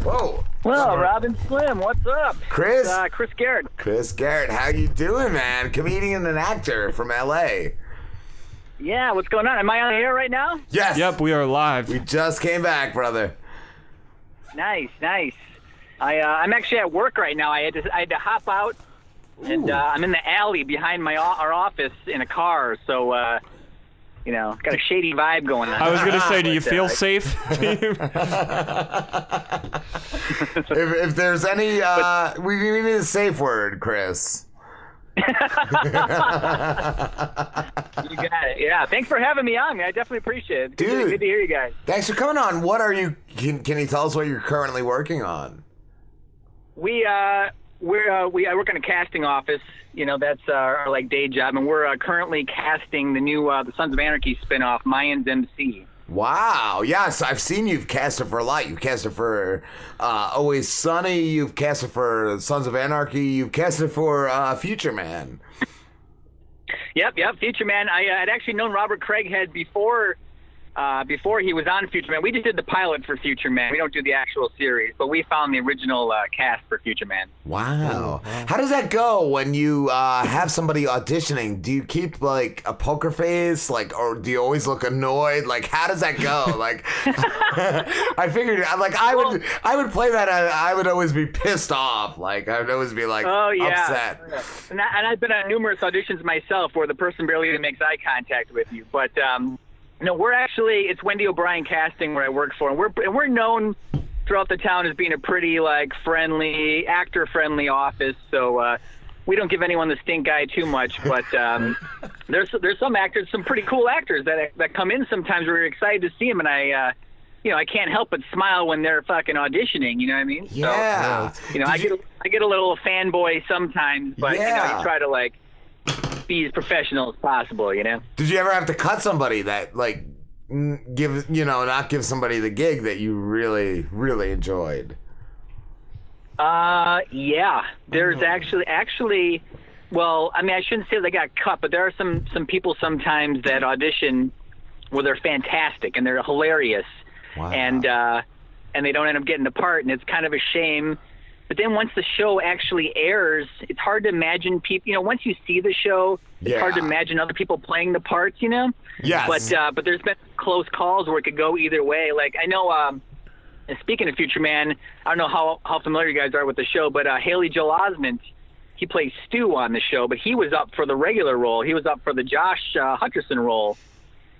Whoa. Well, Robin Slim, what's up? Chris? It's, Chris Gehrt. Chris Gehrt, how you doing, man? Comedian and actor from L.A. Yeah, what's going on? Am I on the air right now? Yes. Yep, we are live. We just came back, brother. Nice. I'm actually at work right now. I had to hop out, and I'm in the alley behind our office in a car. So, got a shady vibe going on. I was gonna say, do you feel safe? if there's any, we need a safe word, Chris. You got it. Yeah, thanks for having me on, man. I definitely appreciate it. Dude, good to hear you guys. Thanks for coming on. What are you? Can you tell us what you're currently working on? I work in a casting office. That's our day job, and we're currently casting the new the Sons of Anarchy spinoff, Mayans MC. Wow. Yes, I've seen you've casted for a lot. You've casted for Always Sunny. You've casted for Sons of Anarchy. You've casted for Future Man. Yep, Future Man. I had actually known Robert Craighead before he was on Future Man. We just did the pilot for Future Man. We don't do the actual series, but we found the original cast for Future Man. Wow. How does that go when you have somebody auditioning? Do you keep like a poker face, or do you always look annoyed? How does that go? I figured, I would play that. I would always be pissed off. I would always be upset. And I've been on numerous auditions myself where the person barely even makes eye contact with you, but. No, it's Wendy O'Brien Casting where I work for, and we're known throughout the town as being a pretty friendly, actor-friendly office. So we don't give anyone the stink eye too much. But there's some actors, some pretty cool actors that come in sometimes. We're excited to see them, and I can't help but smile when they're fucking auditioning. You know what I mean? Yeah. So, I get a little fanboy sometimes, but you try to be as professional as possible, Did you ever have to cut somebody that not give somebody the gig that you really, really enjoyed? Yeah. There's actually, well, I mean, I shouldn't say they got cut, but there are some people sometimes that audition where they're fantastic and they're hilarious. Wow. And they don't end up getting the part, and it's kind of a shame. But then once the show actually airs, it's hard to imagine people. Once you see the show, it's hard to imagine other people playing the parts. Yes. But there's been close calls where it could go either way. I know. And speaking of Future Man, I don't know how familiar you guys are with the show, but Haley Joel Osment, he plays Stu on the show, but he was up for the regular role. He was up for the Josh Hutcherson role.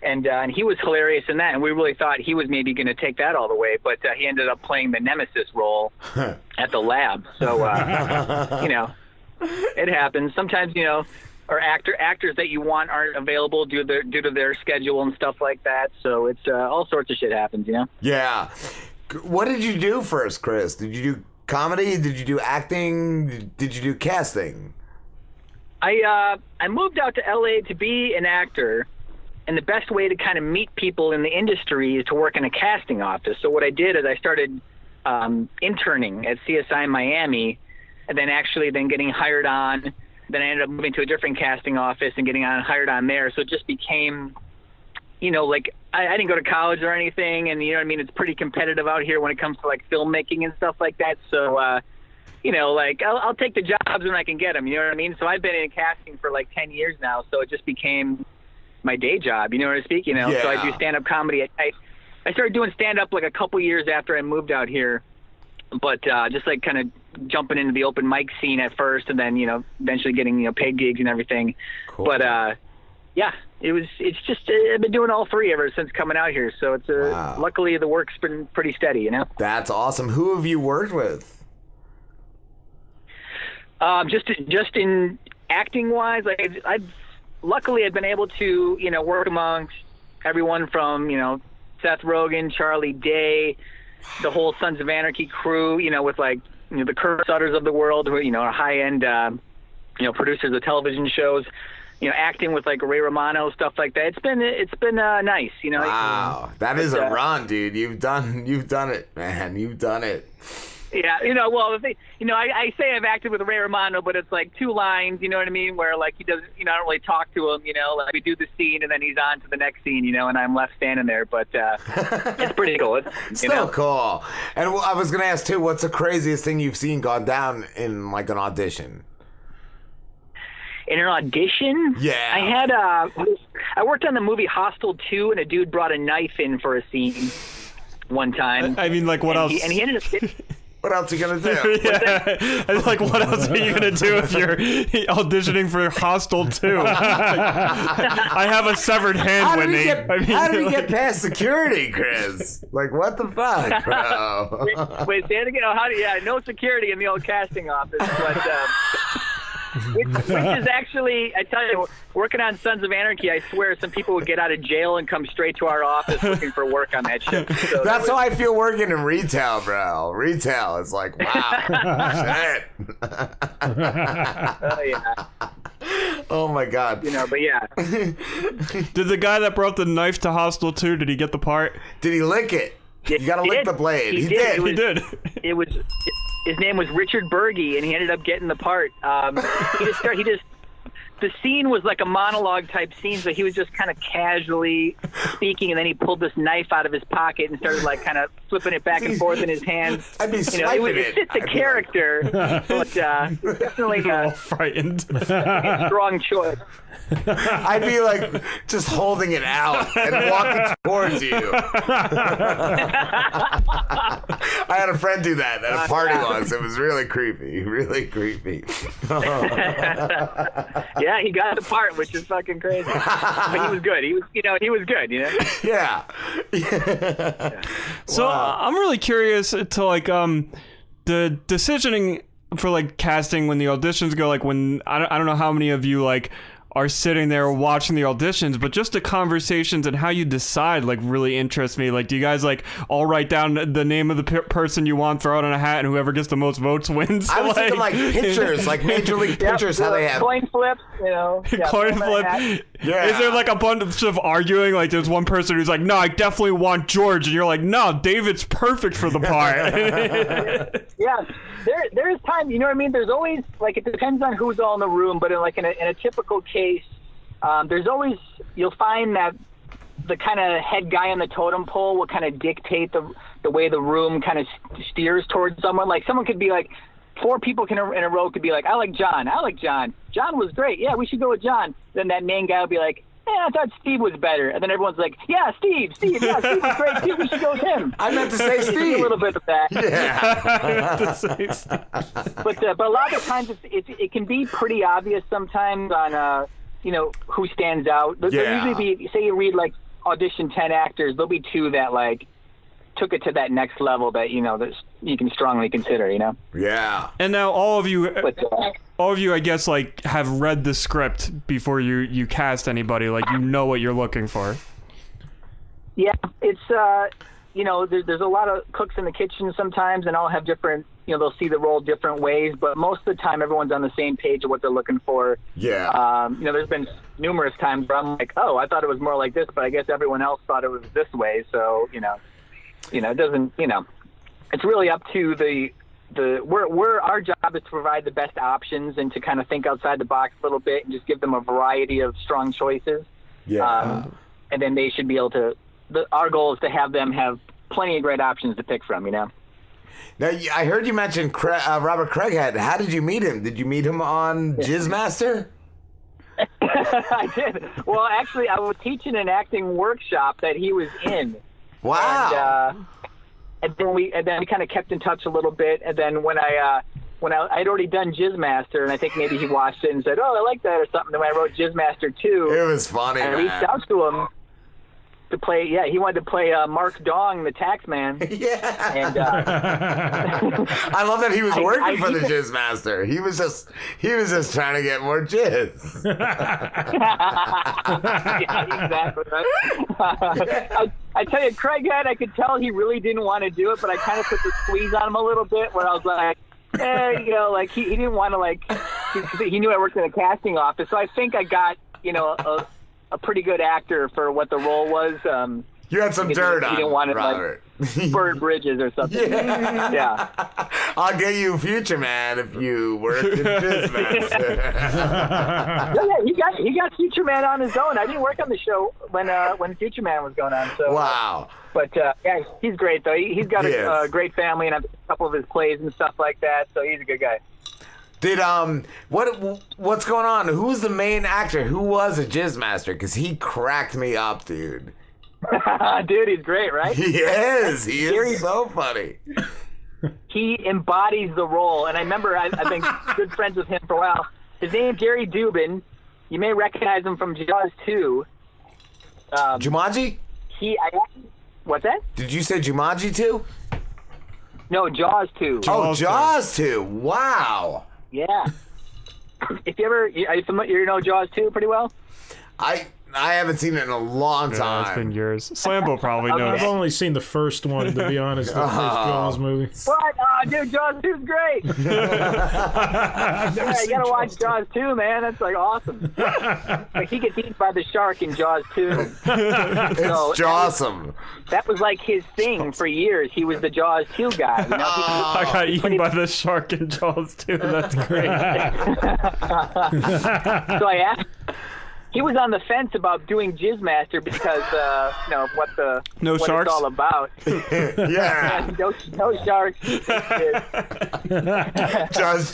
And he was hilarious in that, and we really thought he was maybe going to take that all the way, but he ended up playing the Nemesis role at the lab. So, it happens. Sometimes, or actors that you want aren't available due to their schedule and stuff like that. So it's all sorts of shit happens, Yeah. What did you do first, Chris? Did you do comedy? Did you do acting? Did you do casting? I moved out to L.A. to be an actor. And the best way to kind of meet people in the industry is to work in a casting office. So what I did is I started interning at CSI Miami, and then getting hired on. Then I ended up moving to a different casting office and getting hired on there. So it just became, I didn't go to college or anything, and it's pretty competitive out here when it comes to filmmaking and stuff like that. So, I'll take the jobs when I can get them. You know what I mean? So I've been in casting for 10 years now. So it just became my day job, you know what I speak, Yeah. So I do stand-up comedy. I started doing stand-up a couple years after I moved out here, but just kind of jumping into the open mic scene at first, and then eventually getting paid gigs and everything. Cool. But it's just I've been doing all three ever since coming out here. So it's wow. Luckily the work's been pretty steady, That's awesome. Who have you worked with? Just in acting wise, luckily, I've been able to, work amongst everyone from, Seth Rogen, Charlie Day, the whole Sons of Anarchy crew, with the Kurt Sutters of the world, who are high-end, producers of television shows, acting with Ray Romano, stuff like that. It's been nice, Wow, that is a run, dude. You've done it, man. You've done it. Yeah, well, the thing, I say I've acted with Ray Romano, but it's like 2 lines, you know what I mean? Where like he doesn't, I don't really talk to him, like we do the scene and then he's on to the next scene, and I'm left standing there. But it's pretty cool. It's Still cool. And I was gonna ask too, what's the craziest thing you've seen gone down in like an audition? In an audition? Yeah. I had I worked on the movie Hostel 2, and a dude brought a knife in for a scene one time. I mean, like, what else? And he ended up. What else are you gonna do? Yeah. Like, what else are you gonna do if you're auditioning for Hostel 2? I have a severed hand, Whitney. How did he get past security, Chris? Like, what the fuck, bro? Wait, say it again. No security in the old casting office, but. Which is actually, I tell you, working on Sons of Anarchy, I swear some people would get out of jail and come straight to our office looking for work on that shit. So That's how I feel working in retail, bro. Retail is like, wow, shit. Oh, yeah. Oh, my God. But yeah. Did the guy that brought the knife to Hostel 2, did he get the part? Did he lick it? You gotta lick the blade. He did. He did. It was. His name was Richard Berge, and he ended up getting the part. The scene was like a monologue type scene, so he was just kind of casually speaking, and then he pulled this knife out of his pocket and started like kind of flipping it back and forth in his hand. I'd be swiping it fit the character, but definitely frightened. a strong choice. I'd be like just holding it out and walking towards you. I had a friend do that at a party once. It was really creepy. Really creepy. Yeah, he got the part, which is fucking crazy. But he was good. He was good, Yeah. So I'm really curious to like the decisioning for like casting when the auditions go, like when I don't know how many of you like are sitting there watching the auditions, but just the conversations and how you decide like really interests me. Like, do you guys like all write down the name of the person you want, throw it in a hat, and whoever gets the most votes wins? I was thinking like pitchers, like Major League pitchers, how they have coin flips, coin flip. Yeah. Is there like a bunch of arguing? Like, there's one person who's like, no, I definitely want George, and you're like, no, David's perfect for the part. Yeah. There's time, you know what I mean? There's always, like, it depends on who's all in the room, but in a typical case, there's always, you'll find that the kind of head guy on the totem pole will kind of dictate the way the room kind of steers towards someone. Like, someone could be like, 4 people in a row could be like, I like John. John was great. Yeah, we should go with John. Then that main guy will be like, I thought Steve was better. And then everyone's like, yeah, Steve. Yeah, Steve was great too. We should go with him. I meant to say Steve. A little bit of that. Yeah. But a lot of times it can be pretty obvious sometimes on who stands out. There'll usually be, say you read like audition 10 actors, there'll be 2 that like took it to that next level that that you can strongly consider. Yeah. And now all of you, I guess, like have read the script before you cast anybody. Like, you know what you're looking for. Yeah, it's there's a lot of cooks in the kitchen sometimes, and all have different. They'll see the role different ways, but most of the time everyone's on the same page of what they're looking for. Yeah. There's been numerous times where I'm like, oh, I thought it was more like this, but I guess everyone else thought it was this way. So it doesn't. It's really up to we're our job is to provide the best options and to kind of think outside the box a little bit and just give them a variety of strong choices. Yeah. And then they should be able to. Our goal is to have them have plenty of great options to pick from. Now, I heard you mention Robert Craighead. How did you meet him? Did you meet him on Jizzmaster? I did. Well, actually, I was teaching an acting workshop that he was in. Wow. And then we kind of kept in touch a little bit. And then when I'd already done Jizzmaster, and I think maybe he watched it and said, "Oh, I like that" or something. Then when I wrote Jizzmaster 2, it was funny. I reached out to him to play. Yeah, he wanted to play Mark Dong, the tax man. Yeah. And I love that he was working for the Jizzmaster. He was just trying to get more jizz. Yeah, exactly. Right? I tell you, Craighead, I could tell he really didn't want to do it, but I kind of put the squeeze on him a little bit, where I was like, like he didn't want to, like, he knew I worked in a casting office, so I think I got a pretty good actor for what the role was. You had some dirt on He didn't want to Robert. like burn bridges or something. Yeah. Yeah. I'll get you Future Man if you work in Jizzmaster. Yeah, he got Future Man on his own. I didn't work on the show when Future Man was going on. So Wow. But yeah, he's great though. He's got a great family, and I've a couple of his plays and stuff like that. So he's a good guy. Did what's going on? Who's the main actor? Who was a Jizzmaster? Because he cracked me up, dude. Dude, he's great, right? He is. He is so funny. He embodies the role, and I remember I've been good friends with him for a while. His name's Gary Dubin. You may recognize him from Jaws 2. Jumanji? What's that? Did you say Jumanji 2? No, Jaws 2. Jaws 2. Wow. Yeah. If you ever, are you familiar? You know Jaws 2 pretty well? I haven't seen it in a long time. It's been years. Slambo probably knows. I've only seen the first one, to be honest. The first Jaws movie. What? Dude, Jaws 2's great. Yeah, you gotta watch Jaws 2, man. That's like awesome. Like he gets eaten by the shark in Jaws 2. It's awesome. That was like his thing for years. He was the Jaws 2 guy. You know? I got eaten by the shark in Jaws too. That's great. So I asked. He was on the fence about doing Jizzmaster because, what sharks? it's all about. Yeah. No sharks. Just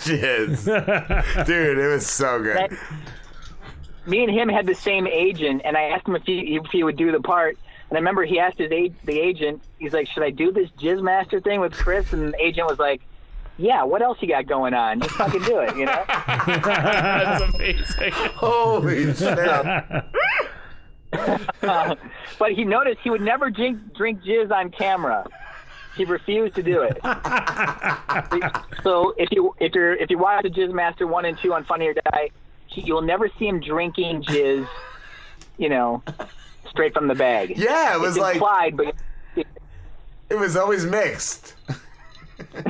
jizz. Dude, it was so good. Me and him had the same agent, and I asked him if he would do the part. And I remember he asked the agent, he's like, should I do this Jizzmaster thing with Chris? And the agent was like, yeah, what else you got going on? Just fucking do it, you know? That's amazing. Holy shit. But he noticed he would never drink jizz on camera. He refused to do it. So if you watch the Jizzmaster 1 and 2 on Funny or Die, you'll never see him drinking jizz, straight from the bag. Yeah, it was like implied, but it was always mixed.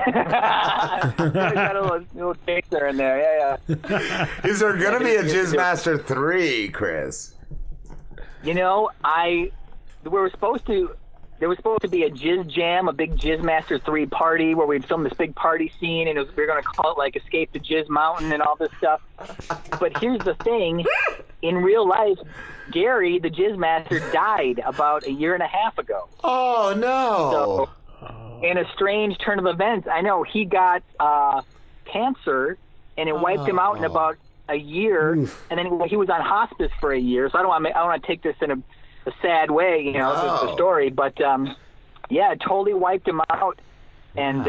got a little taster in there. Yeah. Is there gonna be a Jizzmaster 3, Chris? There was supposed to be a Jizz Jam, a big Jizzmaster 3 party where we'd film this big party scene, and we were going to call it like Escape the Jizz Mountain and all this stuff. But here's the thing. In real life, Gary, the Jizzmaster, died about a year and a half ago. Oh, no. So, in a strange turn of events, I know he got cancer, and it wiped him out in about a year, and then he was on hospice for a year. So I don't want to take this in a sad way, it's the story, but it totally wiped him out, and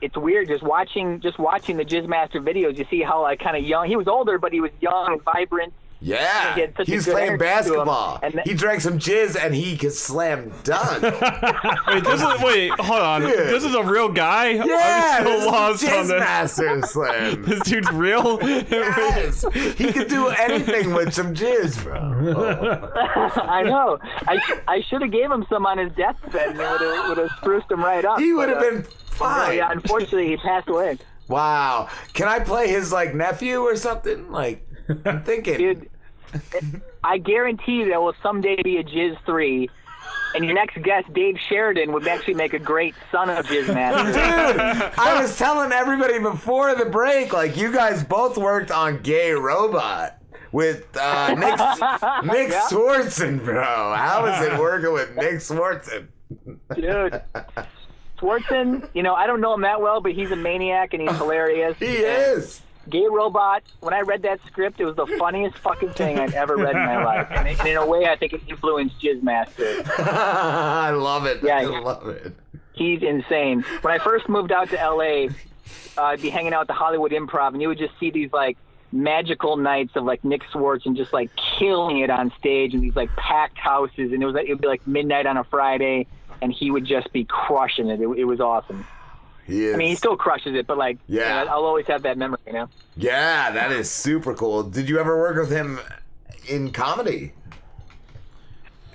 it's weird just watching the Jizzmaster videos. You see how kind of young he was, older, but he was young and vibrant. Yeah, he's playing basketball. He drank some jizz and he could slam dunk. Wait, hold on. Dude. This is a real guy? Yeah, I'm so lost on this. Jizzmaster slam. This dude's real? Yes, he could do anything with some jizz, bro. I know. I should have gave him some on his deathbed, and it would have spruced him right up. He would have been fine. Yeah, unfortunately, he passed away. Wow. Can I play his nephew or something? I'm thinking. Dude, I guarantee there will someday be a Jizz 3, and your next guest, Dave Sheridan, would actually make a great son of Jizzmaster. Dude, I was telling everybody before the break, you guys both worked on Gay Robot with Nick Swartzen, bro. How is it working with Nick Swartzen? Dude. Swartzen, I don't know him that well, but he's a maniac and he's hilarious. He is. Gay Robot, when I read that script, it was the funniest fucking thing I've ever read in my life. And in a way, I think it influenced Jizzmaster. I love it. Yeah, I love it. He's insane. When I first moved out to L.A., I'd be hanging out at the Hollywood Improv, and you would just see these, magical nights of, Nick Swartzen just, killing it on stage in these, packed houses. And it would be, midnight on a Friday, and he would just be crushing it. It was awesome. He is. I mean, he still crushes it, but I'll always have that memory, Yeah, that is super cool. Did you ever work with him in comedy?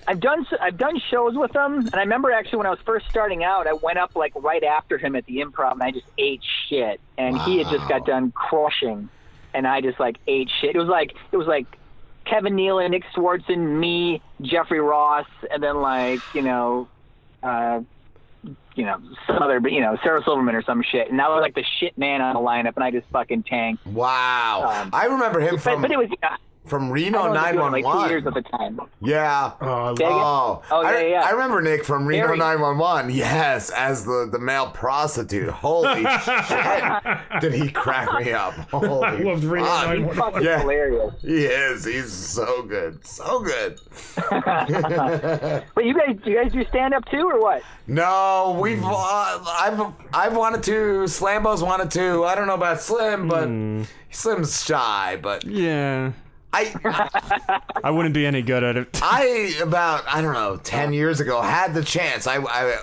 I've done shows with him, and I remember actually when I was first starting out, I went up right after him at the Improv, and I just ate shit, and he had just got done crushing, and I just ate shit. It was like Kevin Nealon, Nick Swartzen, me, Jeffrey Ross, and then some other, Sarah Silverman or some shit. And that was like the shit man on the lineup, and I just fucking tanked. Wow. I remember him but it was from Reno I was doing it 911. like 2 years at the time. Yeah. I remember Nick from Reno 911. Yes, as the male prostitute. Holy shit. Did he crack me up? Holy I loved Reno 911. Fucking hilarious. He is. He's so good. So good. But you guys do stand up too, or what? No, we've I've wanted to. Slambo's wanted to. I don't know about Slim, but Slim's shy. But Yeah. I wouldn't be any good at it. I don't know, 10 years ago had the chance. I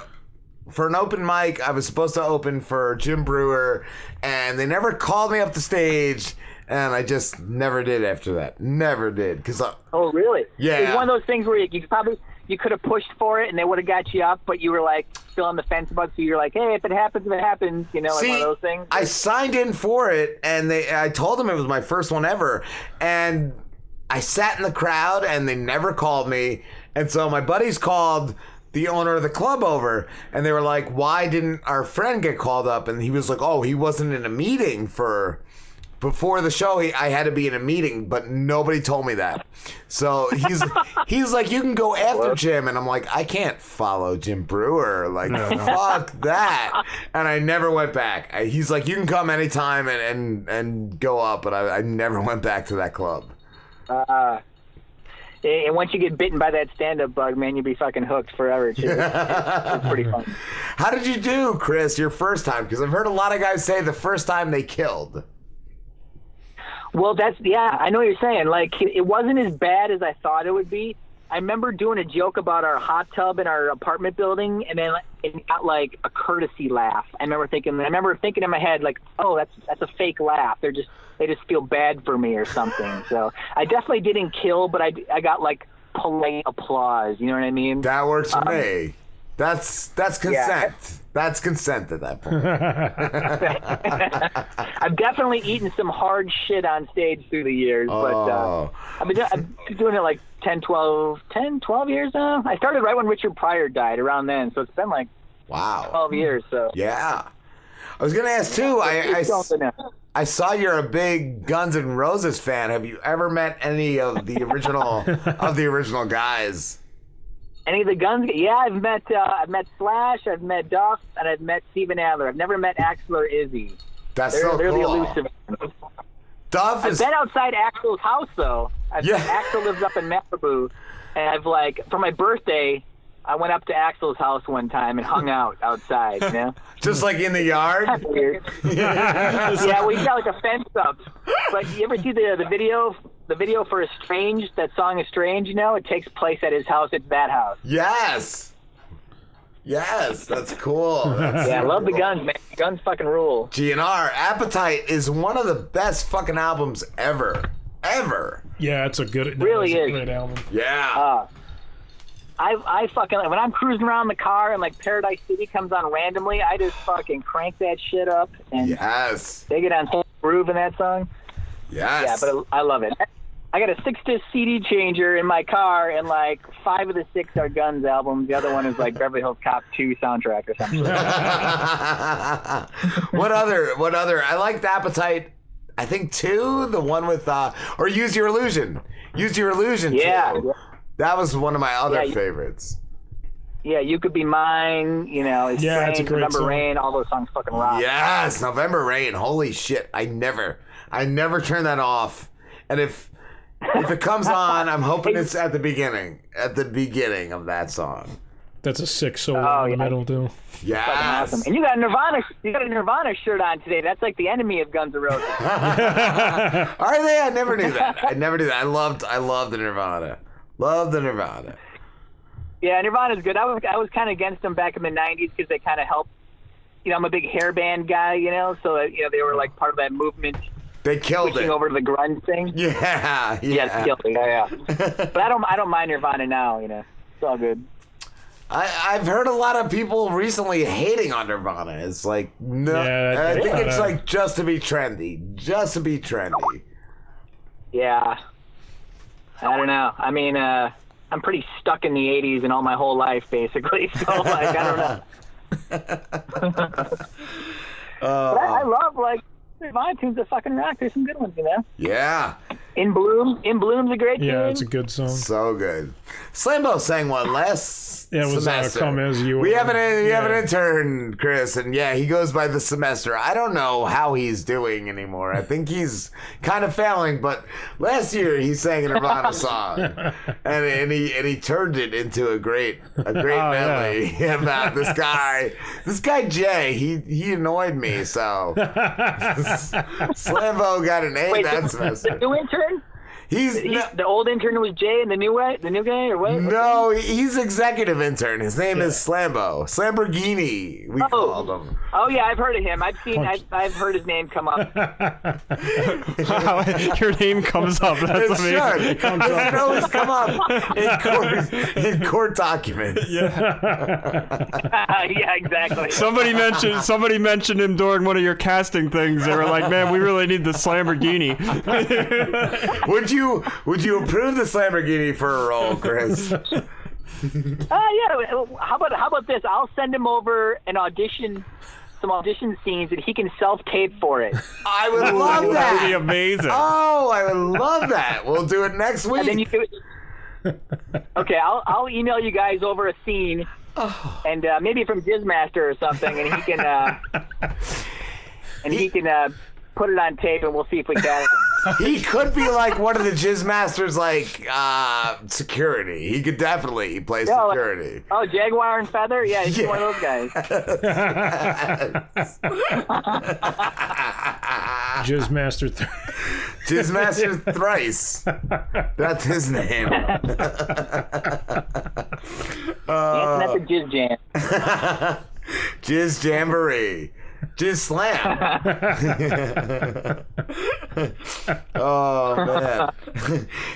for an open mic, I was supposed to open for Jim Brewer, and they never called me up the stage, and I just never did after that. Never did. Oh, really? Yeah. It's one of those things where you could have pushed for it and they would have got you up, but you were like still on the fence about it, so you're like, hey, if it happens, it happens, like one of those things. I signed in for it, and I told them it was my first one ever, and I sat in the crowd, and they never called me, and so my buddies called the owner of the club over, and they were like, why didn't our friend get called up? And he was like, oh, he wasn't in a meeting before the show. I had to be in a meeting, but nobody told me that. So he's like, you can go after Jim, and I'm like, I can't follow Jim Brewer. Like, fuck that. And I never went back. He's like, you can come anytime and go up, but I never went back to that club. And once you get bitten by that stand-up bug, man, you'll be fucking hooked forever. It's pretty fun. How did you do, Chris, your first time? Because I've heard a lot of guys say the first time they killed. Well, I know what you're saying. Like, it wasn't as bad as I thought it would be. I remember doing a joke about our hot tub in our apartment building, and then it got like a courtesy laugh. I remember thinking in my head, like, oh, that's a fake laugh. They just feel bad for me or something. So I definitely didn't kill, but I got like polite applause. You know what I mean? That works for me. That's consent. Yeah. That's consent at that point. I've definitely eaten some hard shit on stage through the years, but I've been doing it like 12 years now. I started right when Richard Pryor died, around then, so it's been like 12 years. So yeah, I was gonna ask too. I saw you're a big Guns N' Roses fan. Have you ever met any of the original guys? Any of the Guns? Yeah, I've met Slash, I've met Duff, and I've met Steven Adler. I've never met Axl or Izzy. They're cool. They're the elusive. Duff I've been outside Axl's house though. Axl lives up in Malibu, and I've for my birthday, I went up to Axl's house one time and hung out outside. You know, just like in the yard. That's weird. Yeah, we got like a fence up. But you ever see the video? The video for Estranged, that song Estranged, it takes place at his house. It's that house. Yes, that's cool. I love the Guns, man. Guns fucking rule. GNR, Appetite is one of the best fucking albums ever. Yeah, it's a great album. Yeah. I fucking, when I'm cruising around the car and like Paradise City comes on randomly, I just fucking crank that shit up and they get on full groove in that song. Yes. Yeah, but I love it. I got a 6-disc CD changer in my car, and like 5 of the 6 are Guns albums. The other one is like Beverly Hills Cop 2 soundtrack or something. What other? I liked Appetite. I think 2, the one with or Use Your Illusion. Use Your Illusion. Yeah. 2. That was one of my other favorites. Yeah, You Could Be Mine. It's it's a great November song. Rain. All those songs fucking rock. Yes, November Rain. Holy shit! I never turn that off. And if it comes on, I'm hoping it's at the beginning of that song. That's a sick solo in the middle too. Yes. Awesome. And you got a Nirvana shirt on today. That's like the enemy of Guns N' Roses. Are they? I never knew that. I loved the Nirvana. Love the Nirvana. Yeah, Nirvana's good. I was kind of against them back in the 90s because they kind of helped. I'm a big hair band guy, so they were like part of that movement. They killed switching it. over to the grunge thing. Yeah. Yeah, killed it. Yeah. But I don't mind Nirvana now. It's all good. I've heard a lot of people recently hating on Nirvana. It's like no, I think it's like just to be trendy. Yeah. I don't know. I mean, I'm pretty stuck in the 80s and all my whole life, basically. So, I don't know. But I love, like, iTunes are fucking rock. There's some good ones, you know? Yeah. In Bloom's a great tune. Yeah, it's a good song. So good. Slambo sang one last Yeah, it was semester. Come As You We Are. have an intern, Chris, and yeah, he goes by the semester. I don't know how he's doing anymore. I think he's kind of failing, but last year he sang a Nirvana song, and he turned it into a great medley about this guy. This guy Jay, he annoyed me, so Slambo got an A that semester. The new intern? The old intern was Jay, and the new guy, or what? No, he's executive intern. His name is Slambo. Slamborghini, we called him. Oh yeah, I've heard of him. I've heard his name come up. Your name comes up. That's It amazing. should. It should always come up in court documents. Yeah, exactly. Somebody mentioned him during one of your casting things. They were like, "Man, we really need this Lamborghini." Would you approve the Lamborghini for a role, Chris? Yeah. How about this? I'll send him over some audition scenes, and he can self-tape for it. I would love that. That would be amazing. Oh, I would love that. We'll do it next week. And then you do it. Okay, I'll email you guys over a scene, and maybe from Jizzmaster or something, and he can put it on tape, and we'll see if we got it. He could be like one of the Jizzmasters, like security. He could definitely play security. Jaguar and Feather? Yeah, he's one of those guys. Jizzmaster. Jizzmaster Thrice. That's his name. That's the Jizz Jam. Jizz Jamboree. Jizz Slam. Oh, man.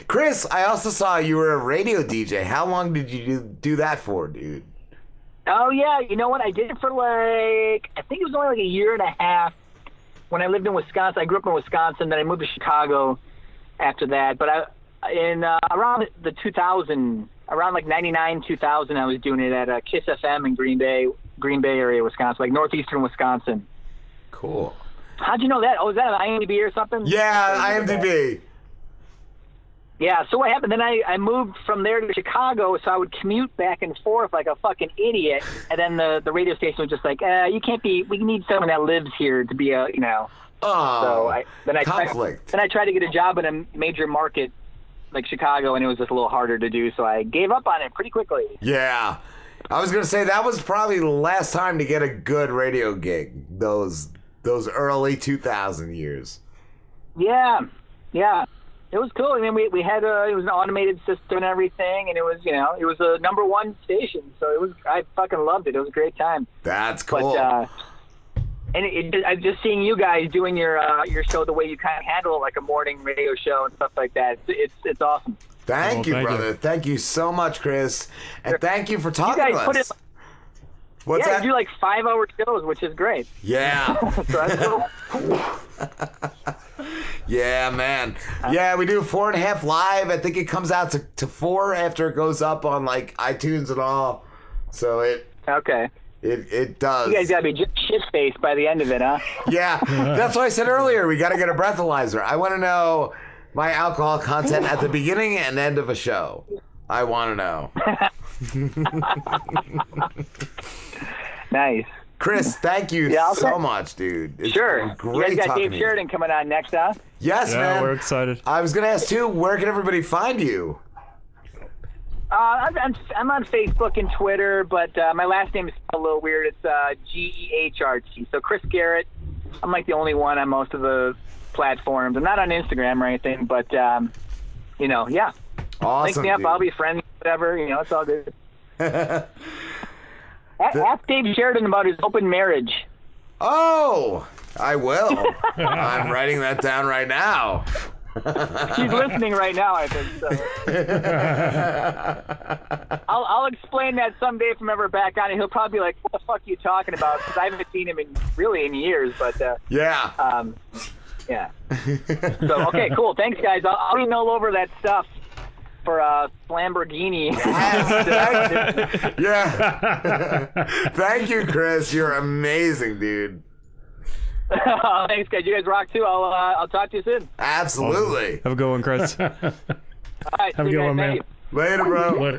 Chris, I also saw you were a radio DJ. How long did you do that for, dude? Oh, yeah. You know what? I did it for I think it was only like a year and a half when I lived in Wisconsin. I grew up in Wisconsin, then I moved to Chicago after that. But around the 2000, around like 99, 2000, I was doing it at Kiss FM in Green Bay area, Wisconsin, like northeastern Wisconsin. Cool. How'd you know that? Oh, is that an IMDb or something? Yeah, IMDb. Yeah, so what happened, then I moved from there to Chicago, so I would commute back and forth like a fucking idiot, and then the radio station was just like, you can't be, we need someone that lives here to be a, Oh, so I conflict. tried to get a job in a major market like Chicago, and it was just a little harder to do, so I gave up on it pretty quickly. Yeah. I was going to say that was probably the last time to get a good radio gig, those early 2000 years. Yeah. It was cool. I mean, we had it was an automated system and everything, and it was, it was a #1 station, so I fucking loved it. It was a great time. That's cool. But, and I'm just seeing you guys doing your show the way you kind of handle it, like a morning radio show and stuff like that. It's awesome. Thank you, brother. Thank you so much, Chris. And thank you for talking to us. What's that? You do like 5-hour shows, which is great. Yeah. So that's cool. Yeah, man. Yeah, we do 4.5 live. I think it comes out to 4 after it goes up on like iTunes and all. So it does. You guys gotta be shit-faced by the end of it, huh? Yeah, that's what I said earlier. We gotta get a breathalyzer. I want to know my alcohol content at the beginning and end of a show. I want to know. Nice. Chris, thank you so much, dude. It's sure. Great. You guys got Dave Sheridan coming on next, huh? Yes, man. We're excited. I was gonna ask too. Where can everybody find you? I'm on Facebook and Twitter, but my last name is a little weird. It's Gehrt. So Chris Gehrt. I'm like the only one on most of the platforms. I'm not on Instagram or anything, but yeah. Awesome. Link me up. Dude. I'll be friends. Whatever. It's all good. Ask Dave Sheridan about his open marriage. Oh, I will. I'm writing that down right now. He's listening right now, I think. So. I'll explain that someday if I'm ever back on, and he'll probably be like, "What the fuck are you talking about?" Because I haven't seen him in years. But yeah. Yeah. So okay, cool. Thanks, guys. I'll email over that stuff for a Lamborghini. Yes, yeah. Thank you, Chris. You're amazing, dude. Thanks, guys. You guys rock too. I'll talk to you soon. Absolutely. Have a good one, Chris. All right, Have a see you good guys. one, man. Thank you. Later, bro. Later.